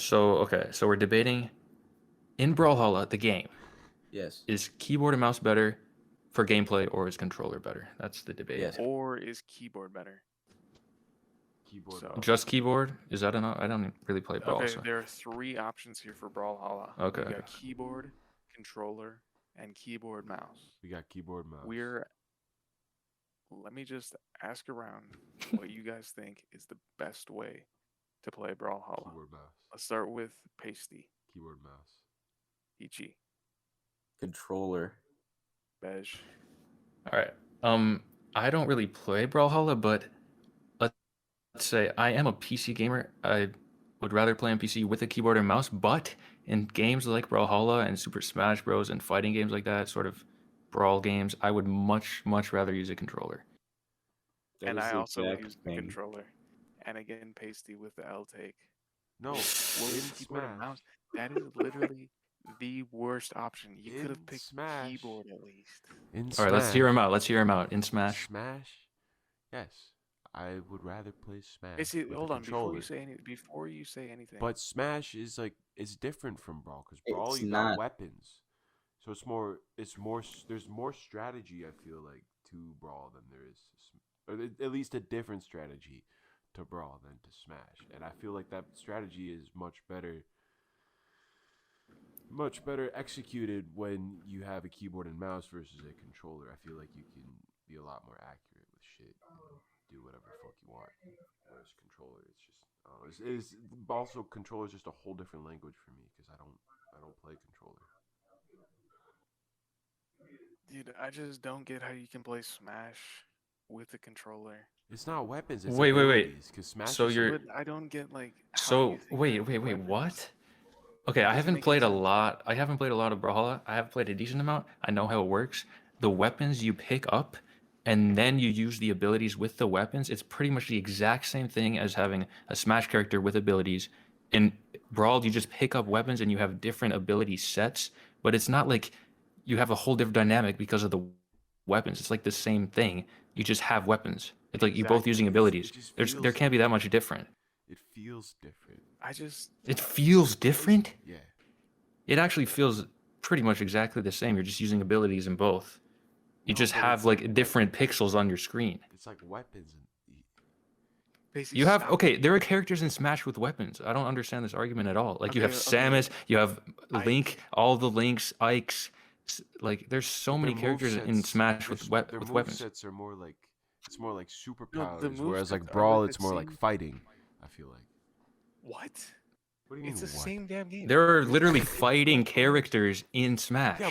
So we're debating in Brawlhalla, the game, Yes. is keyboard and mouse better for gameplay or is controller better? That's the debate. Yes. Or is keyboard better? Keyboard. So Just keyboard? Is that enough? I don't really play Brawl. okay, So. there are 3 options here for Brawlhalla. Okay. We got keyboard, controller, and keyboard mouse. We got keyboard mouse. Let me just ask around what you guys think is the best way to play Brawlhalla. Keyboard mouse. Let's start with Pasty, Keyboard mouse. Ichi, Controller. Bej. All right. I don't really play Brawlhalla, but let's say I am a PC gamer. I would rather play on PC with a keyboard and mouse, but in games like Brawlhalla and Super Smash Bros. And fighting games like that, sort of brawl games, I would much rather use a controller. And I also use the controller. And again, Pasty with the L take. No, With keyboard and mouse, that is literally the worst option. You could have picked keyboard at least. All right, let's hear him out. Let's hear him out. In Smash. Smash? Yes. I would rather play Smash. Pasty, with hold a on, before you say anything. But Smash is it's different from Brawl because Brawl It's you not. got weapons, so there's more strategy. I feel like to Brawl than there is, or at least a different strategy to Brawl than to Smash, and I feel like that strategy is much better executed when you have a keyboard and mouse versus a controller. I feel like you can be a lot more accurate with shit and do whatever the fuck you want. Whereas controller, it's just it's also controller is just a whole different language for me because I don't play controller. Dude, I just don't get how you can play Smash with a controller. It's not weapons. It's Wait. Because Smash. So you're. But I don't get like. So wait. What? Okay, I haven't played a lot. I haven't played a lot of Brawlhalla. I have played a decent amount. I know how it works. The weapons you pick up, and then you use the abilities with the weapons. It's pretty much the exact same thing as having a Smash character with abilities. In Brawl, you just pick up weapons and you have different ability sets, but it's not like you have a whole different dynamic because of the weapons. It's like the same thing. You just have weapons. It's like you're both using abilities. There can't be that much different. It feels different. It feels different? Yeah. It actually feels pretty much exactly the same. You're just using abilities in both. You just have like different pixels on your screen. It's like weapons. You have there are characters in Smash with weapons. I don't understand this argument at all. Like you have Samus, you have Link, all the Links, Ikes. Like there's so many characters in Smash with weapons. Sets are more like more like superpowers, whereas like Brawl, it's more like fighting. I feel like. What? What do you mean? It's the same damn game. There are literally fighting characters in Smash. Yeah,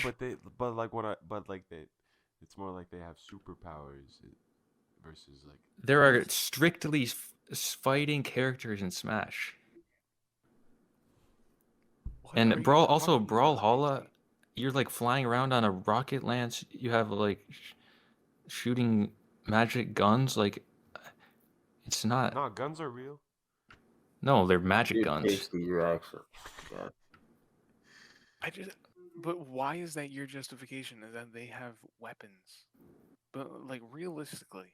it's more like they have superpowers versus like. There are strictly fighting characters in Smash. And Brawlhalla, you're like flying around on a rocket lance. You have like shooting magic guns. Like it's not. No, guns are real. No, they're magic guns. But why is that your justification? Is that they have weapons? But like realistically,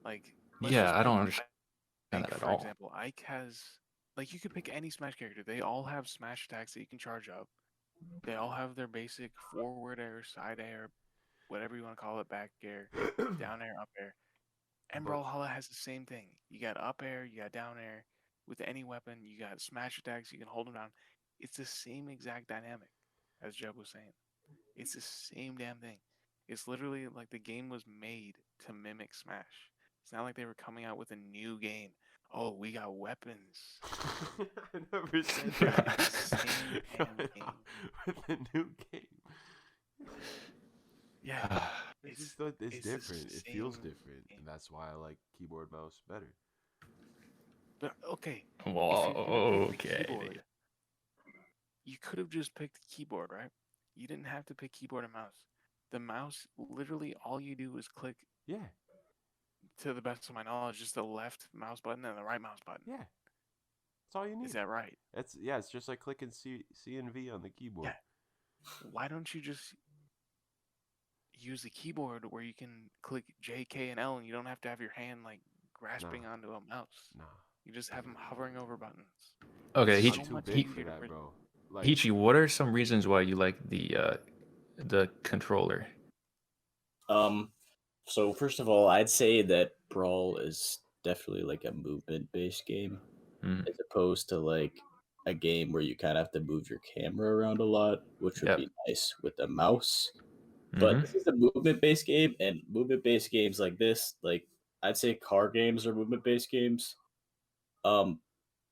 like yeah, I don't understand that at all. For example, Ike has like you could pick any Smash character. They all have Smash attacks that you can charge up. They all have their basic forward air, side air, whatever you want to call it, back air, down air, up air. And Brawlhalla has the same thing. You got up air, you got down air. With any weapon, you got smash attacks, you can hold them down. It's the same exact dynamic, as Jeb was saying. It's the same damn thing. It's literally like the game was made to mimic Smash. It's not like they were coming out with a new game. Oh, we got weapons. I never said that. With a new game. Yeah. It's different. It feels different. And that's why I like keyboard mouse better. But okay. Whoa, okay. Keyboard, you could have just picked keyboard, right? You didn't have to pick keyboard and mouse. The mouse, literally, all you do is click. Yeah. To the best of my knowledge, just the left mouse button and the right mouse button. Yeah. That's all you need. Is that right? It's just like clicking C and V on the keyboard. Yeah. Why don't you just use the keyboard where you can click J, K, and L and you don't have to have your hand like grasping onto a mouse? Nah. You just have them hovering over buttons. Okay, It's I'm so too much big easier for to that, print. bro. Like, Peachy, what are some reasons why you like the controller? So first of all, I'd say that Brawl is definitely like a movement-based game, Mm. as opposed to like a game where you kind of have to move your camera around a lot, which would Yep. be nice with a mouse. Mhm. But this is a movement-based game, and movement-based games like this, like I'd say car games are movement-based games.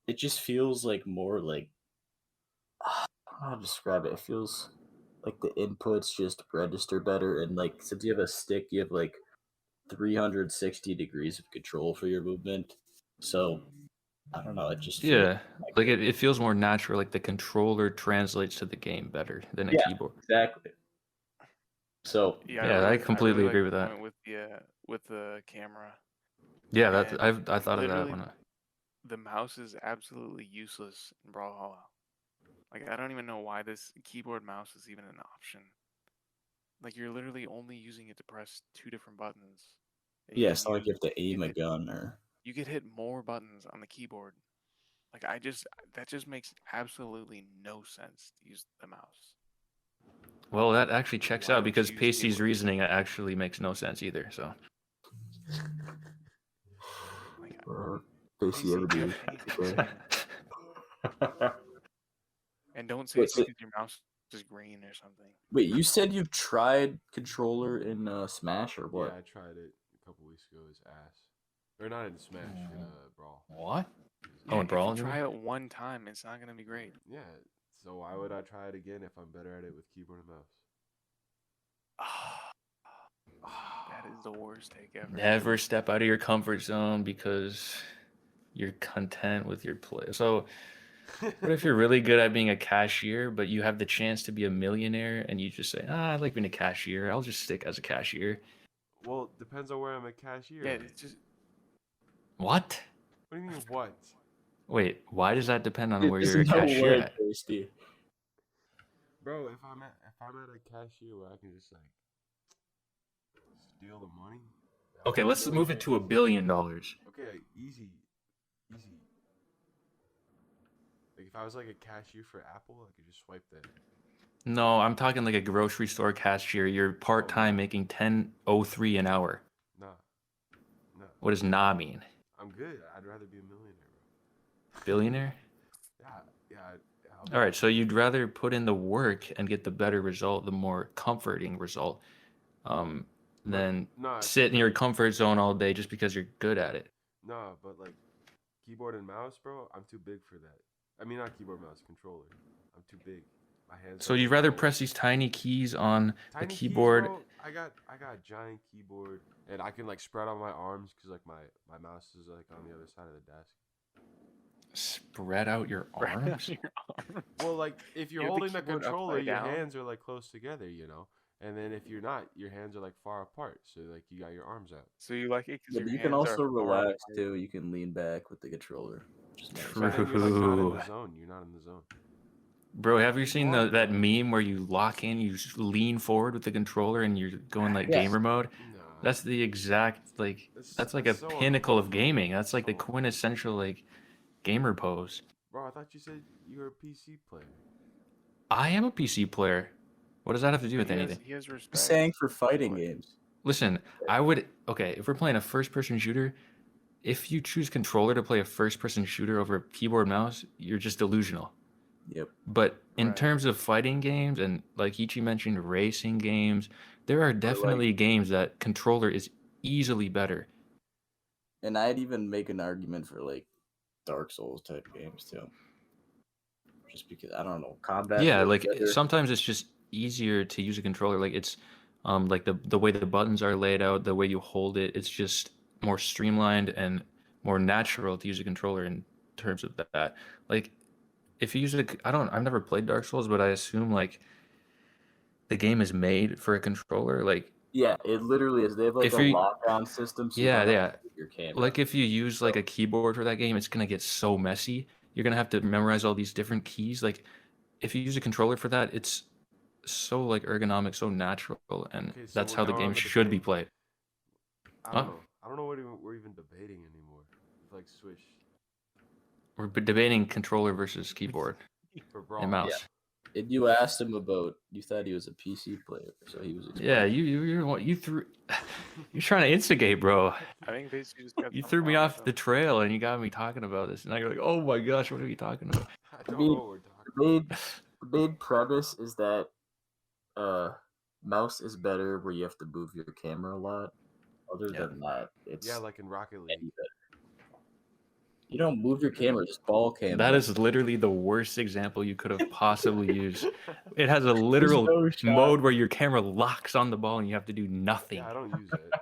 It just feels like more like I don't know how to describe it. It feels like the inputs just register better, and like since you have a stick, you have like 360 degrees of control for your movement. So I don't know. It just feels Yeah, like it feels more natural. Like the controller translates to the game better than a Yeah. keyboard. exactly. So Yeah, I completely really agree like with the that. point with the camera. Yeah, And I thought of that literally, one. the mouse is absolutely useless in Brawlhalla. Like I don't even know why this keyboard mouse is even an option. Like you're literally only using it to press 2 different buttons. that yeah, can it's not like you use- have to aim a hit- gun or. You could hit more buttons on the keyboard. Like that just makes absolutely no sense to use the mouse. Well, that actually checks Why out don't because you use Pacey's keyboard? reasoning actually makes no sense either. So Like Basically, Pacey, everybody. you need to understand. And don't say Wait, it's so- because your mouse is green or something. Wait, you said you've tried controller in Smash or yeah, what? I tried it a couple weeks ago. It's ass. Or not in Smash, in Brawl. what? Yeah, Oh, and Brawl. if you try it one time, it's not gonna be great. Yeah, so why would I try it again if I'm better at it with keyboard and mouse? That is the worst take ever. Never step out of your comfort zone because you're content with your play. So, what if you're really good at being a cashier, but you have the chance to be a millionaire, and you just say, I like being a cashier. I'll just stick as a cashier. Well, depends on where I'm a cashier. Yeah, at. it's just What? What do you mean, what? Wait, why does that depend on where There's you're a no cashier way, at? Tasty. Bro, if I'm at a cashier where I can just like steal the money. that Okay, would let's be move it okay. to $1 billion. Okay, easy. Like if I was like a cashier for Apple, I could just swipe that. No, I'm talking like a grocery store cashier. You're part time making $10.03 an hour. Nah, What does nah mean? I'm good. I'd rather be a millionaire, bro. Billionaire? Yeah. All right, so you'd rather put in the work and get the better result, the more comforting result, than Nah, sit in your comfort zone all day just because you're good at it. Nah, but like keyboard and mouse, bro, I'm too big for that. I mean, not keyboard, mouse, controller. I'm too big. My hands. So don't you'd rather control. press these tiny keys on Tiny the keys, keyboard? bro. I got a giant keyboard, and I can like spread out my arms because like my mouse is like on the other side of the desk. Spread out your arms? Well, like if you're You have the holding the keyboard controller, upside your down? hands are like close together, you know. And then if you're not, your hands are like far apart. So like you got your arms out. So you like it because Yeah, your but you hands can also are far relax apart. too. You can lean back with the controller. Which is nice. So then you're like not in True. the zone. You're not in the zone. Bro, have you seen Hard, that bro. meme where you lock in, you lean forward with the controller and you're going like Yes. gamer mode? Nah, That's the exact like that's like a so pinnacle of uncomfortable. gaming. That's like the So- quintessential like gamer pose. Bro, I thought you said you were a PC player. I am a PC player. What does that have to do with anything? He has respect. I'm saying for fighting games. Listen, I would if we're playing a first-person shooter, if you choose controller to play a first-person shooter over a keyboard mouse, you're just delusional. Yep. But in Right. terms of fighting games and like Ichi mentioned, racing games, there are definitely games that controller is easily better. And I'd even make an argument for like Dark Souls type games too. Just because I don't know combat. Yeah, feels like better. sometimes it's just easier to use a controller. Like it's like the way the buttons are laid out, the way you hold it, it's just more streamlined and more natural to use a controller in terms of that. Like if you use I've never played Dark Souls, but I assume like the game is made for a controller. Like Yeah, it literally is. They have like If a you- lock-on system. So you yeah, don't have yeah. to move your camera. Like if you use like a keyboard for that game, it's gonna get so messy. You're gonna have to memorize all these different keys. Like if you use a controller for that, it's so like ergonomic, so natural, and Okay, so that's we're how the now game on the should be debate. played. I Huh? don't know. I don't know what we're even debating anymore. It's like switch. We're debating controller versus keyboard For and Brawl. mouse. And you asked him about. You thought he was a PC player, so he was. Yeah, you threw. You're trying to instigate, bro. I think basically just got You some threw me problem off with the him. trail, and you got me talking about this. And now you're like, "Oh my gosh, what are you talking about?" I don't mean, know what we're talking about. The main premise is that mouse is better where you have to move your camera a lot. Other Yeah. than that, it's Yeah, like in Rocket League. any better. You don't move your camera, just ball cam. That it. is literally the worst example you could have possibly used. It has a literal no shot. mode where your camera locks on the ball and you have to do nothing. Yeah, I don't use it.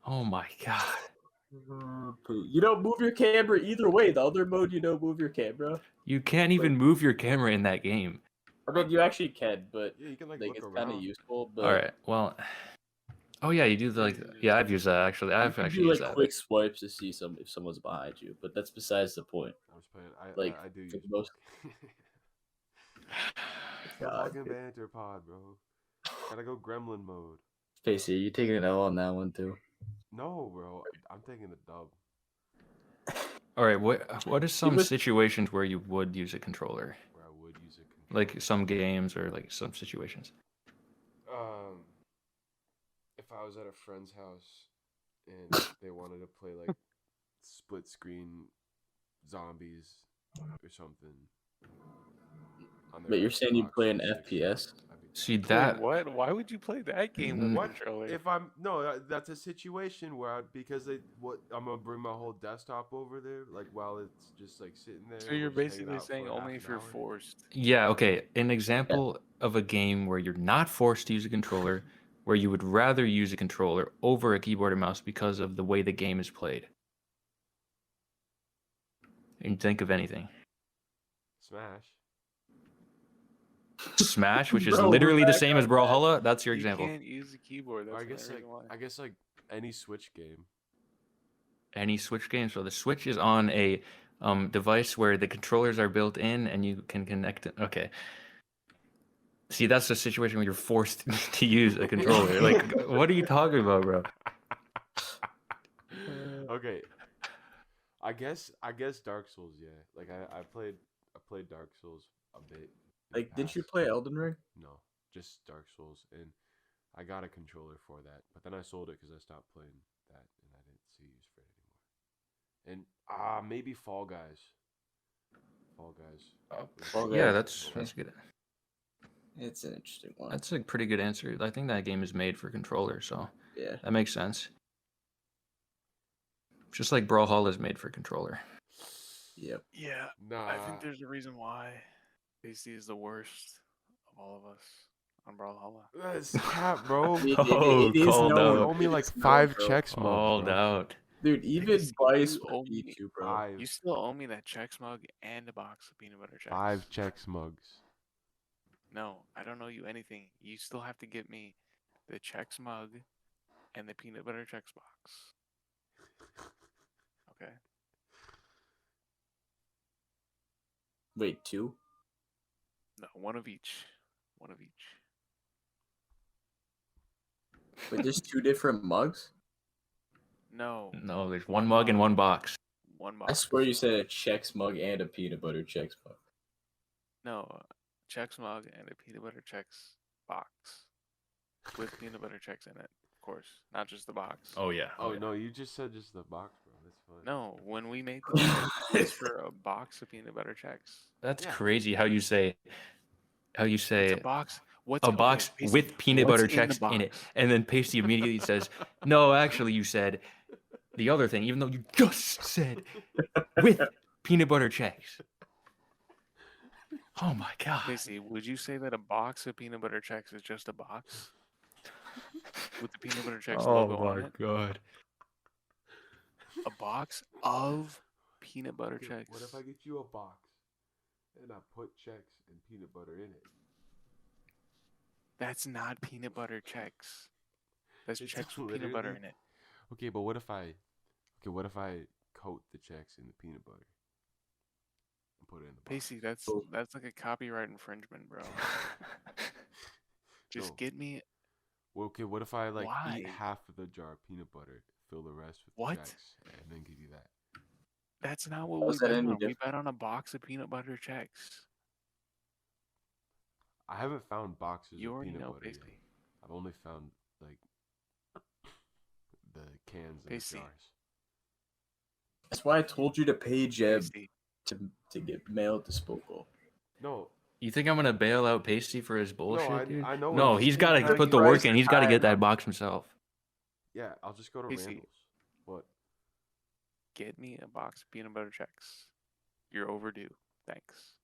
Oh my god. You don't move your camera either way. The other mode, you don't move your camera. You can't even move your camera in that game. I mean, you actually can, but Yeah, you can like like look it's kind of around. useful. But All right. Well. Oh yeah, you do like. Yeah, I've used that actually. you I've can actually do used like that. quick swipes to see if someone's behind you. But that's besides the point. I was playing. Like, I do for use the most- God, fucking banter pod, bro. Gotta go gremlin mode. Spacey, you taking an L on that one too? No, bro. I'm taking the dub. All right. What are some was- situations where you would use a controller? Where I would use a controller. Like some games or like some situations. If I was at a friend's house and they wanted to play like split screen zombies or something. on their But you're saying you Xbox play an 360, FPS? I'd be See Wait, that? what? Why would you play that game with a What controller? if I'm no? That's a situation where because I'm gonna bring my whole desktop over there, like while it's just like sitting there. So and you're we're just hanging basically out saying for only half if an you're hour. forced. Yeah. Okay. An example of a game where you're not forced to use a controller, where you would rather use a controller over a keyboard and mouse because of the way the game is played. And think of anything. Smash. Smash, which is Bro, literally we're the back same on as that. Brawlhalla. That's your You example. can't use the keyboard. Or That's the only reason why. I guess like any Switch game. Any Switch game. So the Switch is on a device where the controllers are built in and you can connect it. Okay. See, that's the situation where you're forced to use a controller. Like, what are you talking about, bro? Okay. I guess Dark Souls, yeah. Like I played Dark Souls a bit. in the Like, did you past. play Elden Ring? No, just Dark Souls, and I got a controller for that, but then I sold it because I stopped playing that, and I didn't see use for it anymore. And maybe Fall Guys. Fall Guys. Fall Yeah, Guys. that's good. It's an interesting one. That's a pretty good answer. I think that game is made for controller, so Yeah. that makes sense. Just like Brawlhalla is made for controller. Yep. Yeah, Nah. I think there's a reason why Casey is the worst of all of us on Brawlhalla. That's cap, bro. It- Oh, it is called known. out. You owe me It like is known, 5 bro. checks, Called out. Dude, even Casey, Bryce you would owe beat me you, bro. 5. You still owe me that check smug and a box of peanut butter checks. 5 checks mugs. No, I don't owe you anything. You still have to get me the Chex mug and the peanut butter Chex box. Okay. Wait, 2? No, one of each. One of each. Wait, there's 2 different mugs? No, No, there's one mug and one box. one I box. swear you said a Chex mug and a peanut butter Chex mug. No, Chex mug and a peanut butter Chex box with peanut butter Chex in it, of course, not just the box. Oh yeah. Oh no, you just said just the box, bro. That's fine. No, when we made the check, it's for a box of peanut butter Chex. That's Yeah. crazy how you say It's a box. What's a box Pasty, with peanut what's butter in the checks in it. box? And then Pasty immediately says, "No, actually you said the other thing, even though you just said with peanut butter checks." Oh my god. Casey, would you say that a box of peanut butter Chex is just a box with the peanut butter Chex Oh logo on my it? god. A box of peanut butter Okay, Chex. what if I get you a box and I put checks and peanut butter in it? That's not peanut butter Chex. That's It's Chex with peanut butter in it. Okay, but what if I coat the checks in the peanut butter and put it in the box? Casey, that's like a copyright infringement, bro. Just No. get me Well, okay, what if I like eat Why? half of the jar of peanut butter, fill the rest with What? checks, and then give you that? That's not what How's we that bet any on. We different? bet on a box of peanut butter checks. I haven't found boxes You of already peanut know, butter yet. Pasty. I've only found like the cans and Pasty. the jars. That's why I told you to pay Jeb Pasty. to get mail disposal. No, You think I'm gonna bail out Pasty for his bullshit, dude? I know. No, I'm he's just got saying, to like, put the price work in. is He's got to high get that enough. box himself. Yeah, I'll just go to Casey. Randall's. What? Get me a box of peanut butter checks. You're overdue. Thanks.